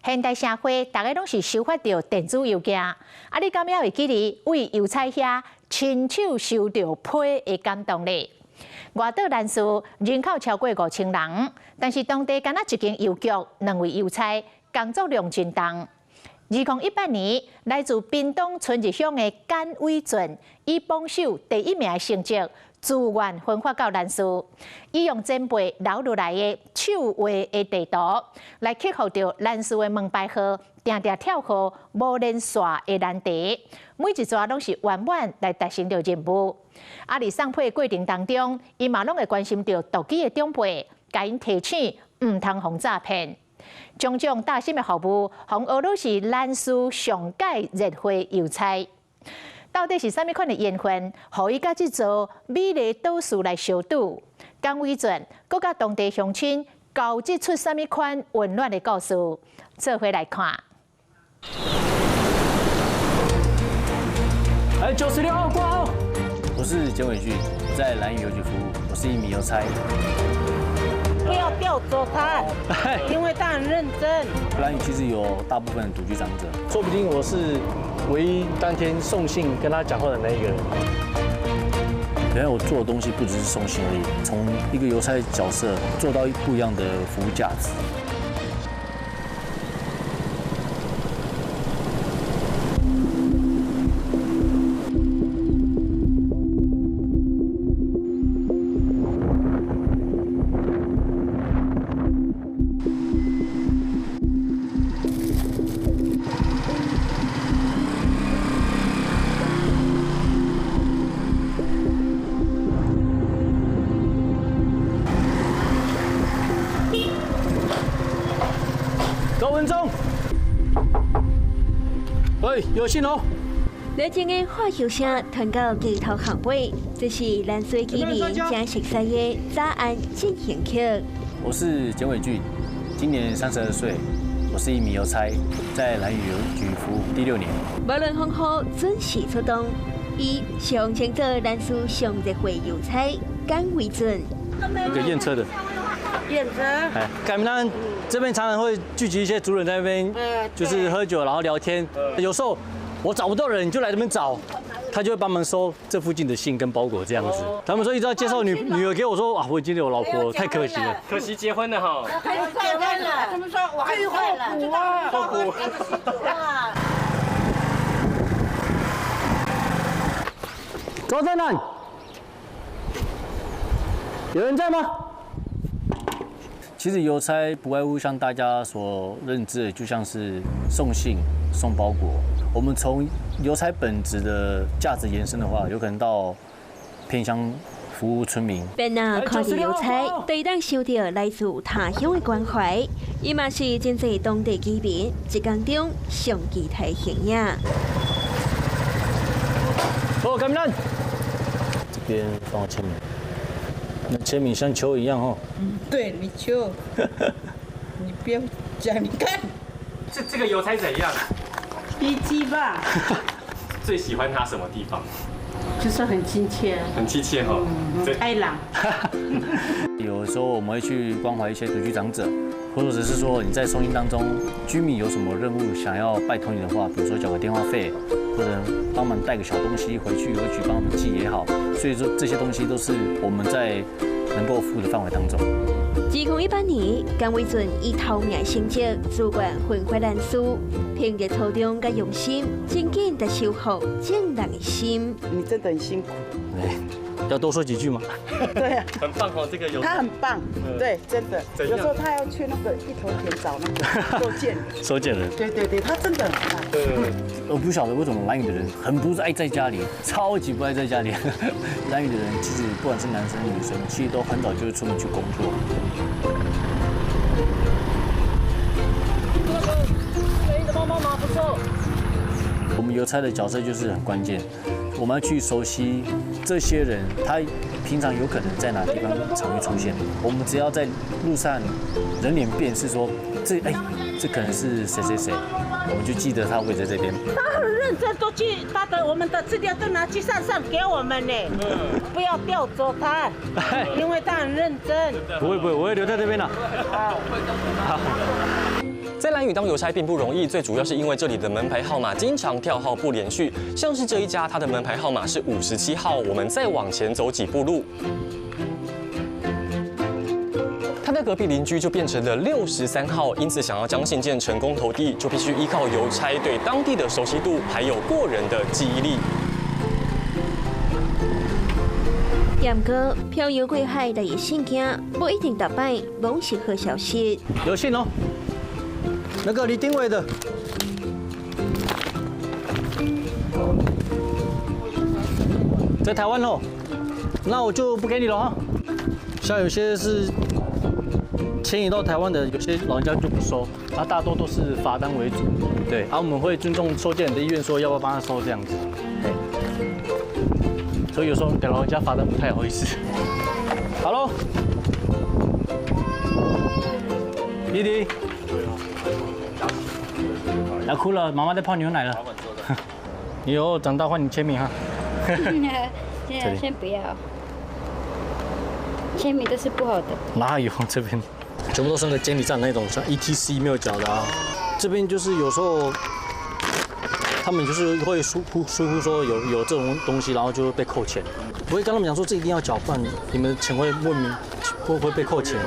现代社会，大家拢是收发到电子邮件，你敢也会记得为邮差遐亲手收到批的感动呢？外岛兰屿人口超过5000人，但是当地敢一间邮局2位邮差，工作量真重。2018年，来自屏东春日乡的简伟俊以榜首第1名的成绩，自愿分发到兰屿，伊用前辈留落来的手画的地图，来克服着兰屿的门牌号、定定跳号、无连线的难题，每一抓拢是圆满来达成着任务。伫送批的过程当中，伊嘛拢会关心着独机的长辈，甲因提醒唔通互诈骗。种种大心的服务，互俄罗斯兰屿上届热会邮差。到底是啥物款的缘分，互伊甲即座美丽岛屿来相拄？简伟俊佮甲当地乡亲交织出啥物款温暖的故事？做伙来看。96号挂号。我是简伟俊，我在兰屿邮局服务，我是一名邮差。不要调走他，因为他很认真。兰屿其实有大部分独居长者，说不定我是唯一当天送信跟他讲话的那一个人。原来我做的东西不只是送信而已，从一个邮差的角色做到不一样的服务价值。高文忠，喂，有信哦。热情的话球声传到街头巷尾，这是兰水居民正熟悉的早安进行曲。我是简伟俊，今年32岁，我是一名邮差，在兰屿邮局服务第6年。无论风雨，准时出动，伊上称作兰屿上热会邮差简伟俊。一个验车的。验车。哎，改名单这边常常会聚集一些族人在那边，就是喝酒然后聊天。有时候我找不到人，你就来这边找，他就会帮忙收这附近的信跟包裹这样子。他们说一直要介绍女儿给我说啊，我已经有老婆，太可惜了。可惜结婚了哈。还是结婚了？他们说我还是后补啊，后补。高在哪？有人在吗？其实邮差不外乎像大家所认知的，就像是送信、送包裹。我们从邮差本质的价值延伸的话，有可能到偏乡服务村民。便啊，看到邮差，对当收到来自他乡的关怀，伊嘛是真济当地居民一天中上期待形影。哦，干单。这边帮我签名。那签名像球一样哦。对你球，你不要讲，你看。这个邮差怎样？脾气吧。最喜欢他什么地方？就是很亲切。很亲切哈。开朗。有时候我们会去关怀一些独居长者，或者是说你在送信当中，居民有什么任务想要拜托你的话，比如说缴个电话费，或者帮忙带个小东西回去邮局帮我们寄也好，所以说这些东西都是我们在能够服务的范围当中。2018年，简伟俊以头名成绩主管分发兰屿，凭着初衷甲用心，真紧地收获正人的心。你真的很辛苦。要多说几句吗？对啊，很棒哦，这个邮差。他很棒，对，真的。有时候他要去那个一头田找那个收件人。收件人。对，他真的很棒。我不晓得为什么兰屿的人很不爱在家里，超级不爱在家里。兰屿的人其实不管是男生女生，其实都很早就会出门去工作。不错。我们邮差的角色就是很关键，我们要去熟悉这些人，他平常有可能在哪地方常会出现。我们只要在路上人脸辨识说这可能是谁谁谁，我们就记得他会在这边。他很认真，都去我们的资料都拿去上给我们呢。不要调走他，因为他很认真。不会，我会留在这边的。好。在兰屿当邮差并不容易，最主要是因为这里的门牌号码经常跳号不连续，像是这一家，它的门牌号码是57号，我们再往前走几步路。 他的隔壁邻居就变成了63号，因此想要将信件成功投递，就必须依靠邮差对当地的熟悉度，还有过人的记忆力。严哥漂游过海来的信件，不一定打败，拢是好消息。有信哦，那个李定伟的。在台湾哦，那我就不给你了哈。像有些是迁移到台湾的，有些老人家就不收，大多都是罚单为主。对，我们会尊重收件人的意愿，说要不要帮他收这样子。所以有时候给老人家罚单不太好意思。好喽，弟弟，要哭了，妈妈在泡牛奶了。以后长大换你签名哈。现在先不要，签名都是不好的。哪有这边？全部都是那个监理站那种，像 ETC 没有缴的啊。这边就是有时候。 他们就是会疏忽说有这种东西，然后就会被扣钱。我会跟他们讲说，这一定要缴，不然你们的钱会会被扣钱。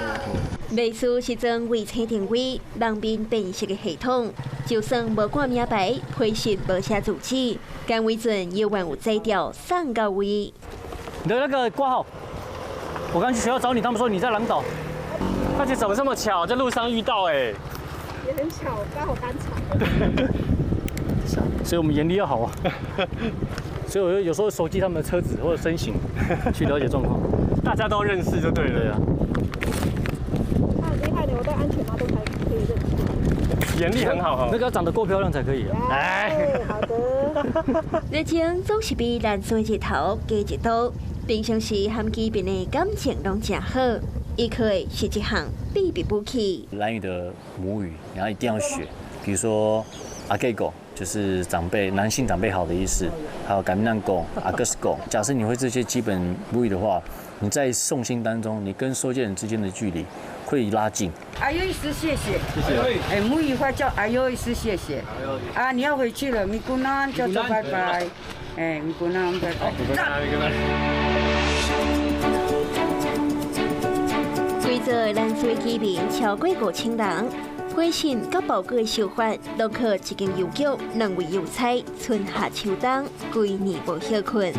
类似是种卫星定位、人面辨识的系统，就算无挂名牌、配信无写住址，干维准也万有摘掉3个位。你的那个挂号，我刚去学校找你，他们说你在狼岛。而且怎么这么巧，在路上遇到哎？也很巧，刚好单场。所以我们眼力要好啊。所以我有时候手机他们的车子或者身形，去了解状况。大家都认识就对了。对啊。他很厉害的，我戴安全帽都还可以认识。眼力很好哈。那个要长得够漂亮才可以啊。哎，好的。热情总是比咱做一头加一刀，平常时和基边的感情拢真好，伊可以是一项必备武器。兰屿的母语，然后一定要学，比如说阿给狗。 就是长辈、男性长辈好的意思，还有感难狗、阿哥斯狗。假设你会这些基本母语的话，你在送信当中，你跟收件人之间的距离会拉近。阿尤医师，谢谢。谢谢。哎，母语话叫阿尤医师，谢谢。啊，你要回去了，米姑娘叫做拜拜。哎，米姑娘拜拜。随着咱水居民超过5000人。 回信甲报告的手法，都靠一间邮局2位邮差春夏秋冬规年无休困。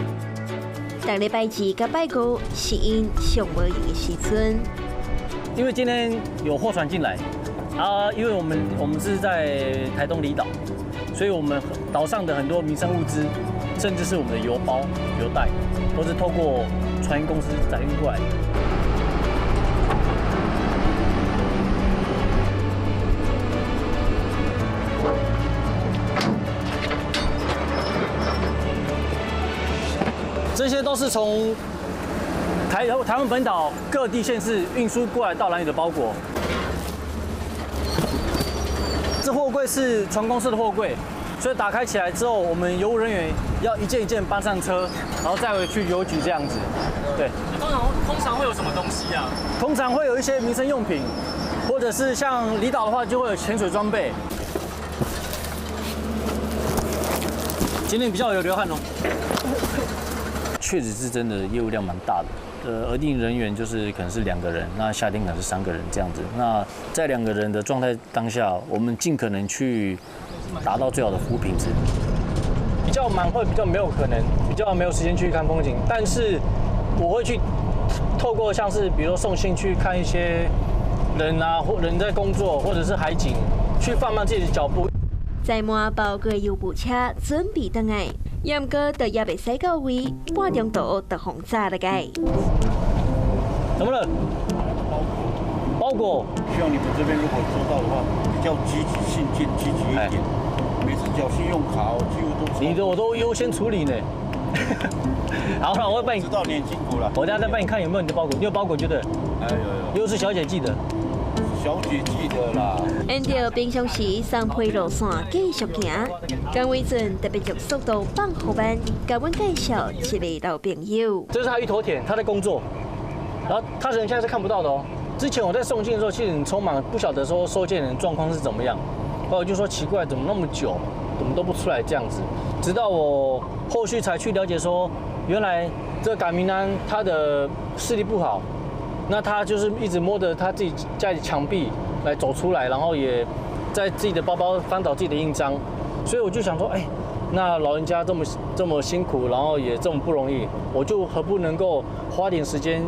当礼拜2甲拜5是因上无闲的时阵。因为今天有货船进来，因为我们是在台东离岛，所以我们岛上的很多民生物资，甚至是我们的邮包、邮袋，都是透过船运公司载运过来的。 这些都是从台湾本岛各地县市运输过来到兰屿的包裹。这货柜是船公司的货柜，所以打开起来之后，我们邮务人员要一件一件搬上车，然后再回去邮局这样子。对。通常会有什么东西啊？通常会有一些民生用品，或者是像离岛的话，就会有潜水装备。今天比较有流汗哦。 确实是真的业务量蛮大的，额定人员就是可能是2个人，那夏天可能是3个人这样子。那在2个人的状态当下，我们尽可能去达到最好的服务品质。比较忙会比较没有可能，比较没有时间去看风景，但是我会去透过像是比如说送信去看一些人啊，或人在工作，或者是海景，去放慢自己的脚步。载满包裹邮务车准备登来。 严哥都也袂使到位，8点多就轰炸了该。怎么了？包裹。希望你们这边如果收到的话，比较积极信件，积极一点。每次缴信用卡，我几乎都。你的我都优先处理呢。好了，我会帮你。知道你很辛苦了。我等下再帮你看有没有你的包裹，你有包裹就对。哎有。又是小姐寄的。 小姐记得啦。按照平常时三批路线继续行，江伟俊特别将速度放后班，甲阮介绍一个老朋友。这是他一头田，他在工作，然后他人现在是看不到的哦，之前我在送件的时候，其实很匆忙，不晓得说收件人状况是怎么样。后来我就说奇怪，怎么那么久，怎么都不出来这样子？直到我后续才去了解说，原来这个嘎明安他的视力不好，那他就是一直摸着他自己家里墙壁来走出来，然后也在自己的包包翻找自己的印章，所以我就想说，那老人家这么辛苦，然后也这么不容易，我就何不能够花点时间，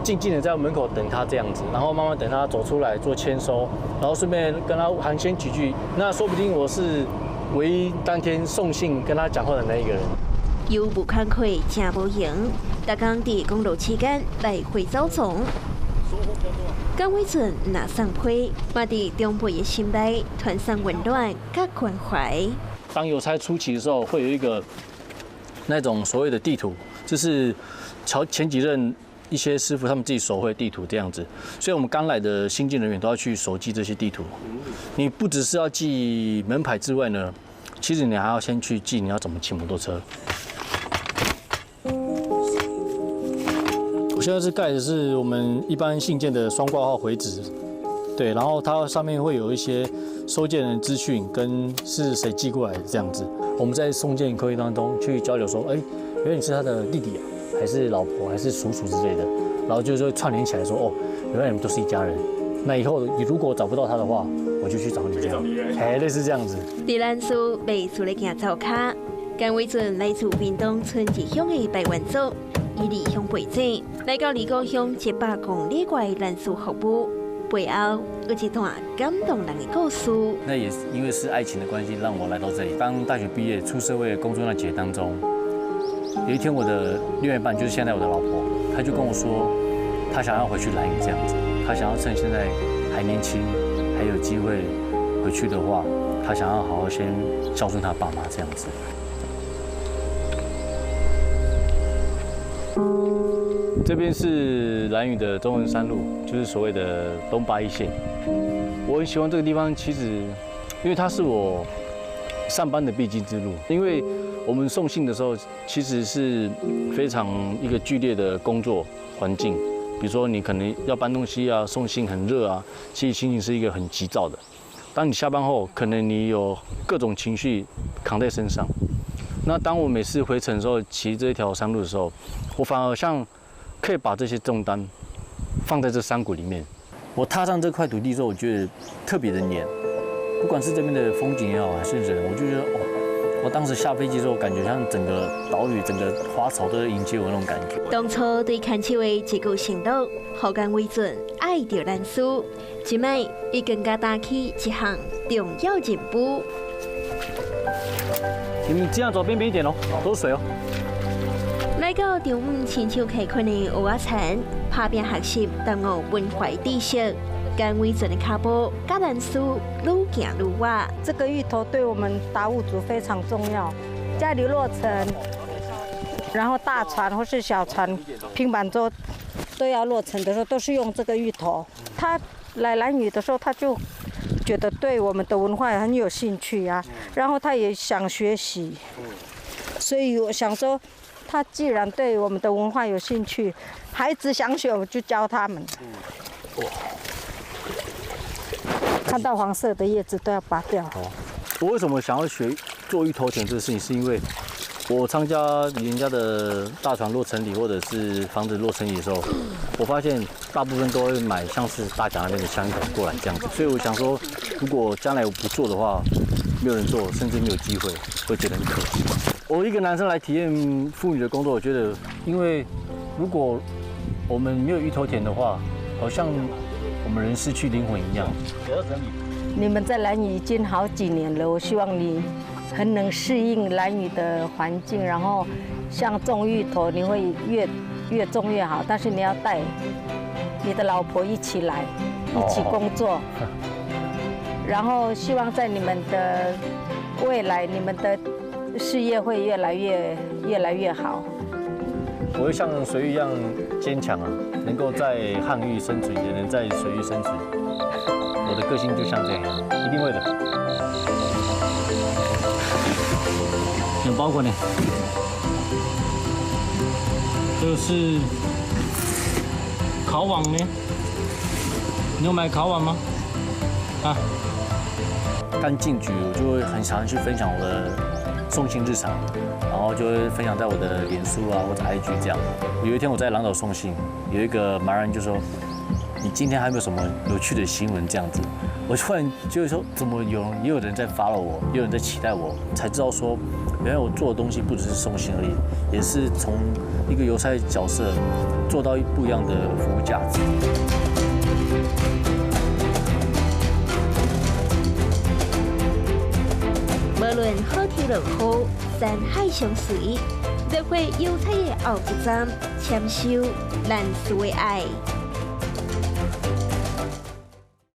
静静的在门口等他这样子，然后慢慢等他走出来做签收，然后顺便跟他寒暄几句，那说不定我是唯一当天送信跟他讲话的那一个人。有无慷慨真无闲，大工伫公路期间来回走总。江伟准拿上批，嘛伫中辈的心内传上温暖甲关怀。当邮差初期的时候，会有一个那种所谓的地图，就是前几任一些师傅他们自己手绘地图这样子，所以我们刚来的新进人员都要去手记这些地图。你不只是要记门牌之外呢，其实你还要先去记你要怎么骑摩托车。我现在是盖的是我们一般信件的双挂号回执，对，然后它上面会有一些收件人资讯跟是谁寄过来的这样子。我们在送件科技当中去交流说，原来你是他的弟弟啊，还是老婆，还是叔叔之类的，然后就是会串联起来说，原来你们都是一家人。那以后你如果找不到他的话，我就去找你这样，类似这样子。伫咱厝未厝咧行走卡，江伟准来自屏东村一乡的百万族，以离乡背井，来到离故乡100公里外兰厝服务。背后有一段感动人的故事。那也因为是爱情的关系，让我来到这里。刚大学毕业出社会工作那几年当中，有一天我的另外一半就是现在我的老婆，她就跟我说，她想要回去兰屿这样子，她想要趁现在还年轻，还有机会回去的话，她想要好好先孝顺她爸妈这样子。这边是兰屿的中横山路，就是所谓的东8一线。我很喜欢这个地方，其实因为它是我上班的必经之路。因为我们送信的时候，其实是非常一个剧烈的工作环境。比如说你可能要搬东西啊，送信很热啊，其实心情是一个很急躁的。当你下班后，可能你有各种情绪扛在身上。那当我每次回程的时候，骑这条山路的时候，我反而像可以把这些重担放在这山谷里面。我踏上这块土地之后，我觉得特别的黏，不管是这边的风景也好，还是人，我就觉得我当时下飞机之后，感觉像整个岛屿、整个花草都在迎接我那种感觉。当初对牵手的一句承诺，互江伟准爱着咱厝，今摆伊更加担起一项重要任务。你们这样走边边一点哦，都是水哦。来到中午亲手开垦的蚵仔田，打拼学习同学文化知识，江伟准的脚步甲咱厝愈行愈远。这个芋头对我们达悟族非常重要，家里落成，然后大船或是小船、平板舟都要落成的时候，都是用这个芋头。他来兰屿的时候，他就觉得对我们的文化很有兴趣啊，然后他也想学习，所以我想说，他既然对我们的文化有兴趣，孩子想学我就教他们。看到黄色的叶子都要拔掉。我为什么想要学做芋头田这个事情，是因为我参加人家的大船落成礼或者是房子落成礼的时候，我发现大部分都会买像是大甲那边的香芋头过来这样子，所以我想说，如果将来我不做的话，没有人做，甚至没有机会，会觉得很可惜。我一个男生来体验妇女的工作，我觉得，因为如果我们没有芋头田的话，好像我们人失去灵魂一样。你们在兰屿已经好几年了，我希望你很能适应兰屿的环境，然后像种芋头，你会越种越好，但是你要带你的老婆一起来，一起工作，然后希望在你们的未来，你们的事业会越来越好。我会像水域一样坚强啊，能够在旱域生存，也能在水域生存。我的个性就像这样，一定会的。有包裹呢，这是烤网呢，你有买烤碗吗？啊，刚进局，我就会很想去分享我的送信日常，然后就会分享在我的脸书啊或者 IG 这样。有一天我在狼岛送信，有一个马人就说：“你今天还有没有什么有趣的新闻？”这样子，我突然就会说：“怎么也有人在 follow 我，也有人在期待我？”才知道说，原来我做的东西不只是送信而已，也是从一个邮差角色做到不一样的服务价值。无论好天落雨，山海相随，约会邮差的后一站，签收咱所的爱。